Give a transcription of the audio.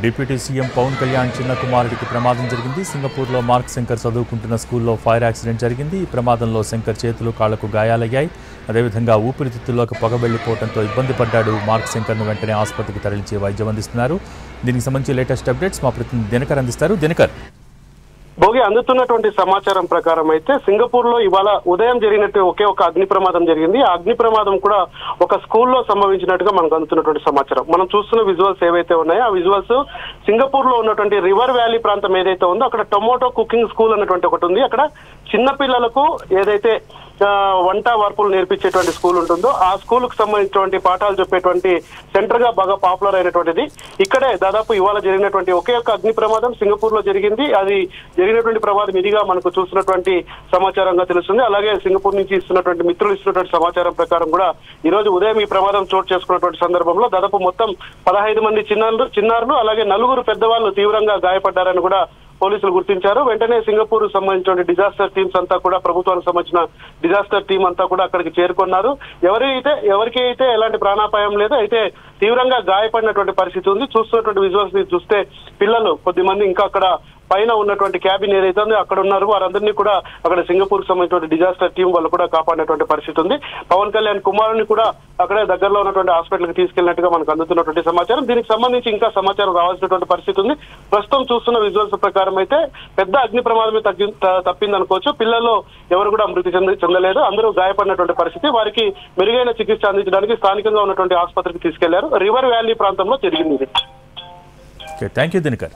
Deputy CM Pawan Kalyan చిన్న కుమారుడికి ప్రమాదం జరిగింది. సింగపూర్లో మార్క్ శంకర్ చదువుకుంటున్న స్కూల్లో ఫైర్ యాక్సిడెంట్ జరిగింది. ఈ ప్రమాదంలో శంకర్ చేతులు కాళ్లకు గాయాలయ్యాయి. అదేవిధంగా ఊపిరితిత్తుల్లోకి పొగబెళ్లిపోవడంతో ఇబ్బంది పడ్డాడు. మార్క్ శంకర్ను వెంటనే ఆసుపత్రికి తరలించి వైద్యం అందిస్తున్నారు. దీనికి సంబంధించి లేటెస్ట్ అప్డేట్స్ మా ప్రతినిధి దినకర్ అందిస్తారు. దినకర్, భోగి అందుతున్నటువంటి సమాచారం ప్రకారం అయితే సింగపూర్ లో ఇవాళ ఉదయం జరిగినట్టు ఒకే ఒక అగ్ని ప్రమాదం జరిగింది. ఆ అగ్ని ప్రమాదం కూడా ఒక స్కూల్లో సంభవించినట్టుగా మనకు అందుతున్నటువంటి సమాచారం. మనం చూస్తున్న విజువల్స్ ఏవైతే ఉన్నాయో ఆ విజువల్స్ సింగపూర్ లో ఉన్నటువంటి రివర్ వ్యాలీ ప్రాంతం ఏదైతే ఉందో అక్కడ టొమాటో కుకింగ్ స్కూల్ అన్నటువంటి ఒకటి ఉంది. అక్కడ చిన్న పిల్లలకు ఏదైతే వంట వార్పులు నేర్పించేటువంటి స్కూల్ ఉంటుందో ఆ స్కూల్ కు సంబంధించినటువంటి పాఠాలు చెప్పేటువంటి సెంటర్ గా బాగా పాపులర్ అయినటువంటిది. ఇక్కడే దాదాపు ఇవాళ జరిగినటువంటి ఒకే ఒక అగ్ని ప్రమాదం సింగపూర్ లో జరిగింది. అది జరిగినటువంటి ప్రమాదం ఇదిగా మనకు చూస్తున్నటువంటి సమాచారంగా తెలుస్తుంది. అలాగే సింగపూర్ నుంచి ఇస్తున్నటువంటి మిత్రులు ఇస్తున్నటువంటి సమాచారం ప్రకారం కూడా ఈ రోజు ఉదయం ఈ ప్రమాదం చోటు చేసుకున్నటువంటి సందర్భంలో దాదాపు మొత్తం 15 మంది చిన్నారులు అలాగే 4 పెద్దవాళ్ళు తీవ్రంగా గాయపడ్డారని కూడా పోలీసులు గుర్తించారు. వెంటనే సింగపూర్ సంబంధించిన డిజాస్టర్ టీమ్స్ అంతా కూడా ప్రభుత్వానికి సంబంధించిన డిజాస్టర్ టీం అంతా కూడా అక్కడికి చేరుకున్నారు. ఎవరికి అయితే ఎలాంటి ప్రాణాపాయం లేదు, అయితే తీవ్రంగా గాయపడినటువంటి పరిస్థితి ఉంది. చూస్తున్నటువంటి విజువల్స్ చూస్తే పిల్లలు కొద్దిమంది ఇంకా అక్కడ పైన ఉన్నటువంటి క్యాబిన్ ఏదైతే ఉందో అక్కడ ఉన్నారు. వారందరినీ కూడా అక్కడ సింగపూర్ సంబంధించిన డిజాస్టర్ టీం వాళ్ళు కూడా కాపాడినటువంటి పరిస్థితి ఉంది. పవన్ కళ్యాణ్ కుమారుని కూడా అక్కడే దగ్గరలో ఉన్నటువంటి హాస్పిటల్ కి తీసుకెళ్లినట్టుగా మనకు అందుతున్నటువంటి సమాచారం. దీనికి సంబంధించి ఇంకా సమాచారం రావాల్సినటువంటి పరిస్థితి ఉంది. ప్రస్తుతం చూస్తున్న విజువల్స్ ప్రకారం అయితే పెద్ద అగ్ని ప్రమాదమే తప్పిందనుకోవచ్చు. పిల్లల్లో ఎవరు కూడా మృతి చెందలేదు. అందరూ గాయపడినటువంటి పరిస్థితి. వారికి మెరుగైన చికిత్స అందించడానికి స్థానికంగా ఉన్నటువంటి ఆసుపత్రికి తీసుకెళ్లారు. రివర్ వ్యాలీ ప్రాంతంలో జరిగింది. Thank you Dinakar.